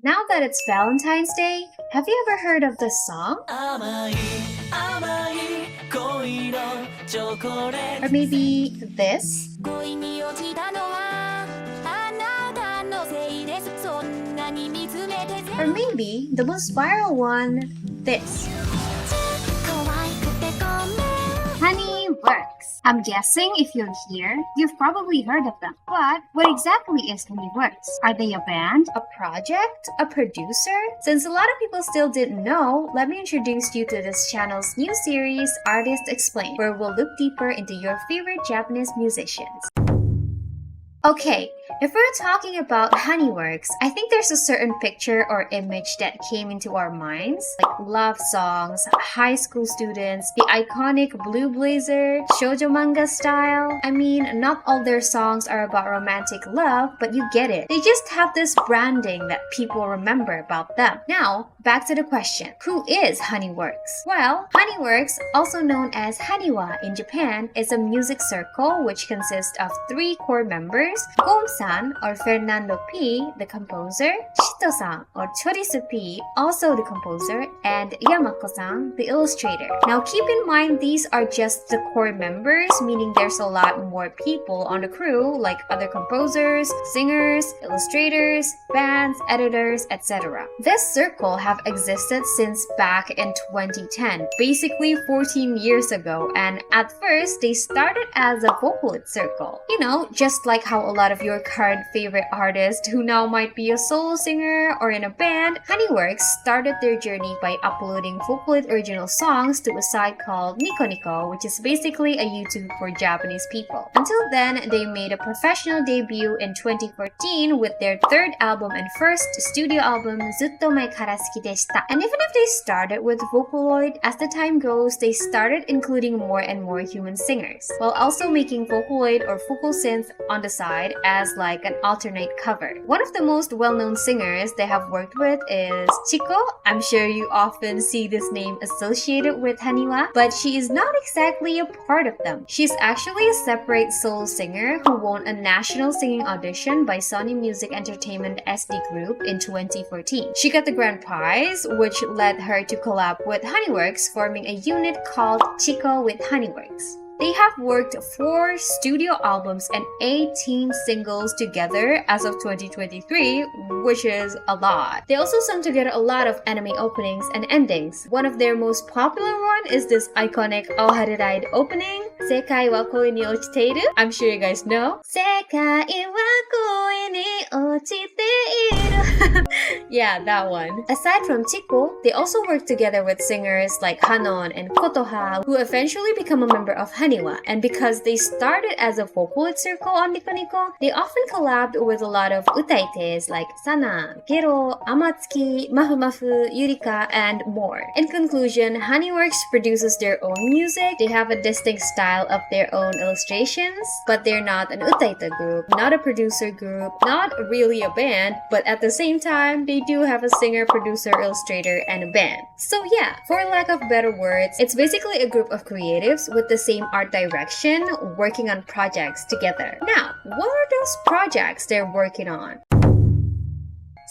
Now that it's Valentine's Day, have you ever heard of this song? Or maybe this? Or maybe the most viral one, this. Honeyworks. I'm guessing if you're here, you've probably heard of them. But what exactly is Honeyworks? Are they a band? A project? A producer? Since a lot of people still didn't know, let me introduce you to this channel's new series, Artist Explained, where we'll look deeper into your favorite Japanese musicians. Okay, if we're talking about Honeyworks, I think there's a certain picture or image that came into our minds, like love songs, high school students, the iconic blue blazer, shoujo manga style. I mean, not all their songs are about romantic love, but you get it. They just have this branding that people remember about them. Now, back to the question, who is Honeyworks? Well, Honeyworks, also known as Haniwa in Japan, is a music circle which consists of 3 core members: Gon-san or Fernando P, the composer, Shito-san or Chorisu P, also the composer, and Yamako-san, the illustrator. Now keep in mind these are just the core members, meaning there's a lot more people on the crew like other composers, singers, illustrators, bands, editors, etc. This circle have existed since back in 2010, basically 14 years ago, and at first they started as a Vocaloid circle. You know, just like how a lot of your current favorite artists who now might be a solo singer or in a band, Honeyworks started their journey by uploading Vocaloid original songs to a site called Nico Nico, which is basically a YouTube for Japanese people. Until then, they made a professional debut in 2014 with their 3rd album and first studio album, Zutto Mae Kara Suki Deshita. And even if they started with Vocaloid, as the time goes, they started including more and more human singers, while also making Vocaloid or vocal synth on the side as like an alternate cover. One of the most well-known singers they have worked with is Chiko. I'm sure you often see this name associated with Haniwa, but she is not exactly a part of them. She's actually a separate solo singer who won a national singing audition by Sony Music Entertainment SD Group in 2014. She got the grand prize, which led her to collab with Honeyworks, forming a unit called Chiko with Honeyworks. They have worked 4 studio albums and 18 singles together as of 2023, which is a lot. They also sung together a lot of anime openings and endings. One of their most popular one is this iconic Aoharu Ride opening, Sekai wa koi ni ochiteiru. I'm sure you guys know. Sekai wa koi ni ochiteiru. Yeah, that one. Aside from Chiko, they also work together with singers like Hanon and Kotoha, who eventually become a member of Haniwa. And because they started as a Vocaloid circle on Nico Nico, they often collabed with a lot of utaites like Sana, Gero, Amatsuki, Mafu Mafu, Yurika, and more. In conclusion, Honeyworks produces their own music. They have a distinct style of their own illustrations, but they're not an utaita group, not a producer group, not really a band, but at the same time, they do have a singer, producer, illustrator, and a band. So yeah, for lack of better words, it's basically a group of creatives with the same art direction working on projects together. Now, what are those projects they're working on?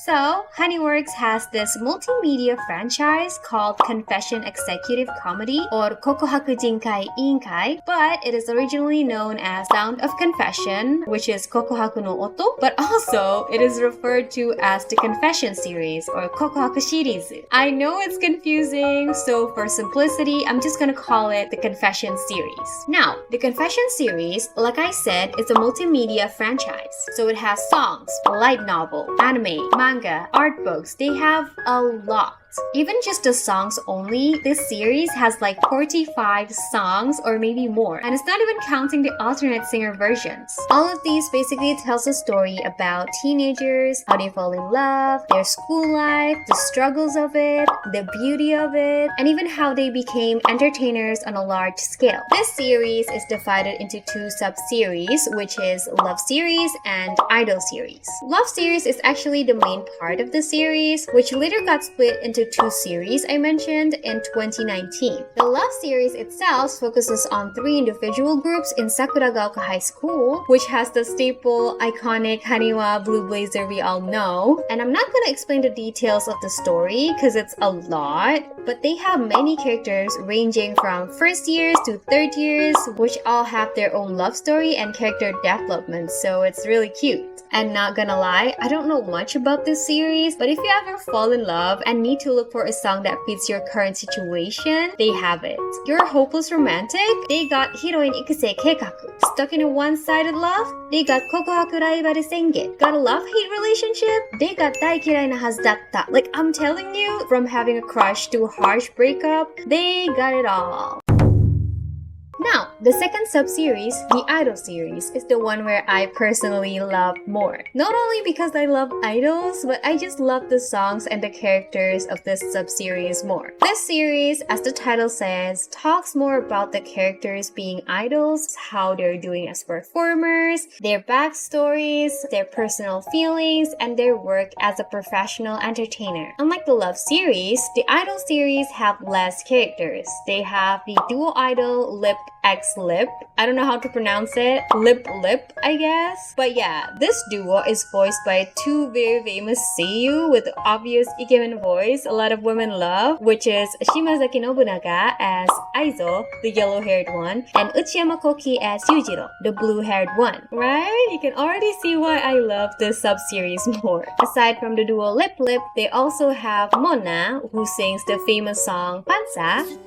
So, Honeyworks has this multimedia franchise called Confession Executive Comedy or Kokohaku Jinkai Iinkai, but it is originally known as Sound of Confession, which is Kokohaku no Oto, but also it is referred to as the Confession series or Kokohaku Shirizu. I know it's confusing, so for simplicity, I'm just gonna call it the Confession series. Now, the Confession series, like I said, is a multimedia franchise. So it has songs, light novel, anime, manga, art books. They have a lot. Even just the songs only, this series has like 45 songs or maybe more, and it's not even counting the alternate singer versions. All of these basically tells a story about teenagers, how they fall in love, their school life, the struggles of it, the beauty of it, and even how they became entertainers on a large scale. This series is divided into 2 sub-series, which is Love Series and Idol Series. Love Series is actually the main part of the series, which later got split into into two series I mentioned in 2019. The love series itself focuses on three individual groups in Sakuragaoka High School, which has the staple iconic Haniwa blue blazer we all know. And I'm not gonna explain the details of the story because it's a lot, but they have many characters ranging from first years to third years, which all have their own love story and character development, so it's really cute. And not gonna lie, I don't know much about this series, but if you ever fall in love and need to look for a song that fits your current situation, they have it. You're a hopeless romantic? They got Heroine Ikuse Keikaku. Stuck in a one-sided love? They got Kokohaku Raibaru Sengen. Got a love-hate relationship? They got Daikirai na Hazu Datta. Like, I'm telling you, from having a crush to a harsh breakup, they got it all. Now, the second sub-series, the Idol series, is the one where I personally love more. Not only because I love idols, but I just love the songs and the characters of this sub-series more. This series, as the title says, talks more about the characters being idols, how they're doing as performers, their backstories, their personal feelings, and their work as a professional entertainer. Unlike the love series, the Idol series have less characters. They have the duo idol melaniakxle. I don't know how to pronounce it. Lip, I guess. But yeah, this duo is voiced by two very famous seiyuu with obvious ikemen voice a lot of women love, which is Shimazaki Nobunaga as Aizo, the yellow-haired one, and Uchiyama Koki as Yujiro, the blue-haired one. Right? You can already see why I love this sub-series more. Aside from the duo Lip, they also have Mona, who sings the famous song Pansa,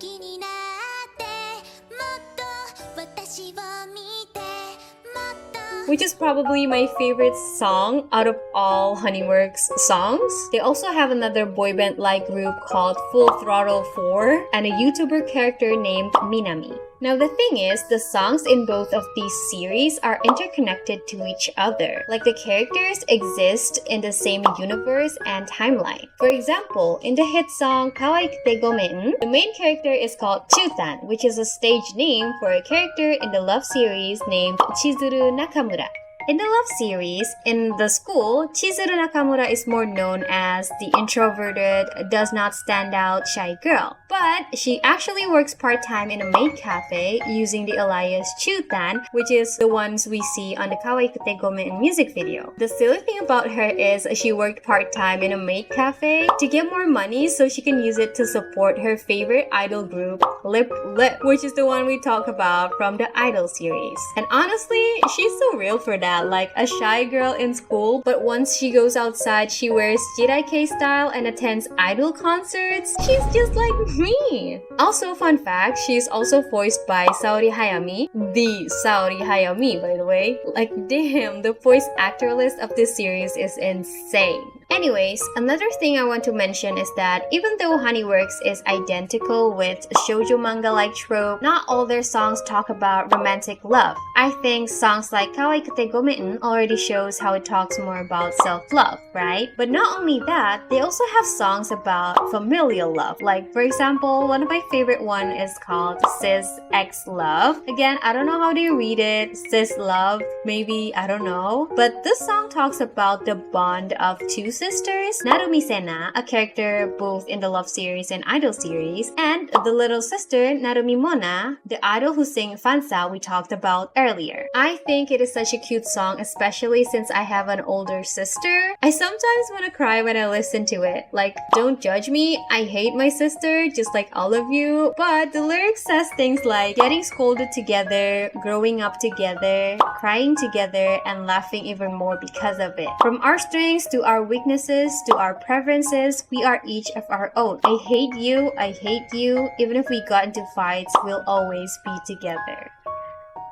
which is probably my favorite song out of all Honeyworks songs. They also have another boy band-like group called Full Throttle 4 and a YouTuber character named Minami. Now the thing is, the songs in both of these series are interconnected to each other. Like the characters exist in the same universe and timeline. For example, in the hit song Kawaikute Gomen, the main character is called Chutan, which is a stage name for a character in the love series named Chizuru Nakamura. In the love series, in the school, Chizuru Nakamura is more known as the introverted, does not stand out shy girl. But she actually works part-time in a maid cafe using the alias Chutan, which is the ones we see on the Kawaikute Gomen music video. The silly thing about her is she worked part-time in a maid cafe to get more money so she can use it to support her favorite idol group, Lip, which is the one we talk about from the Idol series. And honestly, she's so real for that. Like a shy girl in school, but once she goes outside, she wears Jiraikei style and attends idol concerts. She's just like me. Also, fun fact, she's also voiced by Saori Hayami, the Saori Hayami, by the way. Like, damn, the voice actor list of this series is insane. Anyways, another thing I want to mention is that even though Honeyworks is identical with shoujo manga-like trope, not all their songs talk about romantic love. I think songs like Kawaikute Gomen already shows how it talks more about self-love, right? But not only that, they also have songs about familial love. Like, for example, one of my favorite one is called Sis X Love. Again, I don't know how they read it. Sis Love, maybe, I don't know. But this song talks about the bond of two sisters, Narumi Sena, a character both in the love series and idol series, and the little sister, Narumi Mona, the idol who sang Fansa we talked about earlier. I think it is such a cute song, especially since I have an older sister. I sometimes want to cry when I listen to it. Like, don't judge me, I hate my sister, just like all of you, but the lyrics says things like getting scolded together, growing up together, crying together, and laughing even more because of it. From our strengths to our weaknesses to our preferences, we are each of our own. I hate you, even if we got into fights, we'll always be together.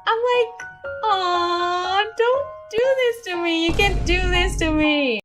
I'm like, aww, don't do this to me, you can't do this to me.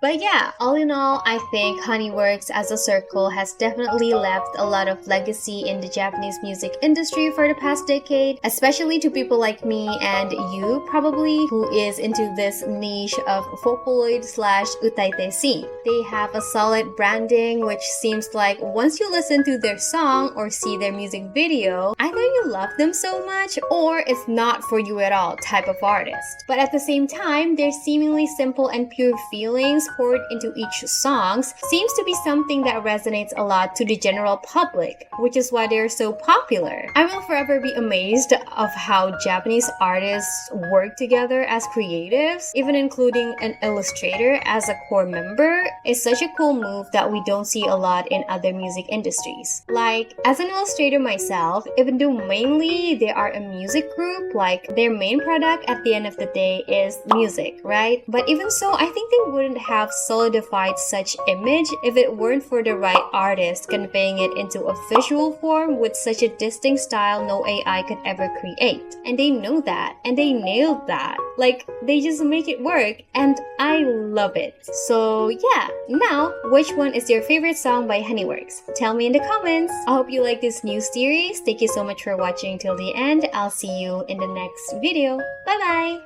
But yeah, all in all, I think Honeyworks as a circle has definitely left a lot of legacy in the Japanese music industry for the past decade, especially to people like me and you probably, who is into this niche of Vocaloid / utaite scene. They have a solid branding, which seems like once you listen to their song or see their music video, either you love them so much or it's not for you at all type of artist. But at the same time, their seemingly simple and pure feelings poured into each song seems to be something that resonates a lot to the general public, which is why they're so popular. I will forever be amazed of how Japanese artists work together as creatives, even including an illustrator as a core member. Is such a cool move that we don't see a lot in other music industries. Like, as an illustrator myself, even though mainly they are a music group, like their main product at the end of the day is music, right? But even so, I think they wouldn't have solidified such image if it weren't for the right artist conveying it into a visual form with such a distinct style no AI could ever create. And they know that, and they nailed that. Like, they just make it work, and I love it. So yeah, now, which one is your favorite song by Honeyworks? Tell me in the comments. I hope you like this new series. Thank you so much for watching till the end. I'll see you in the next video. Bye bye!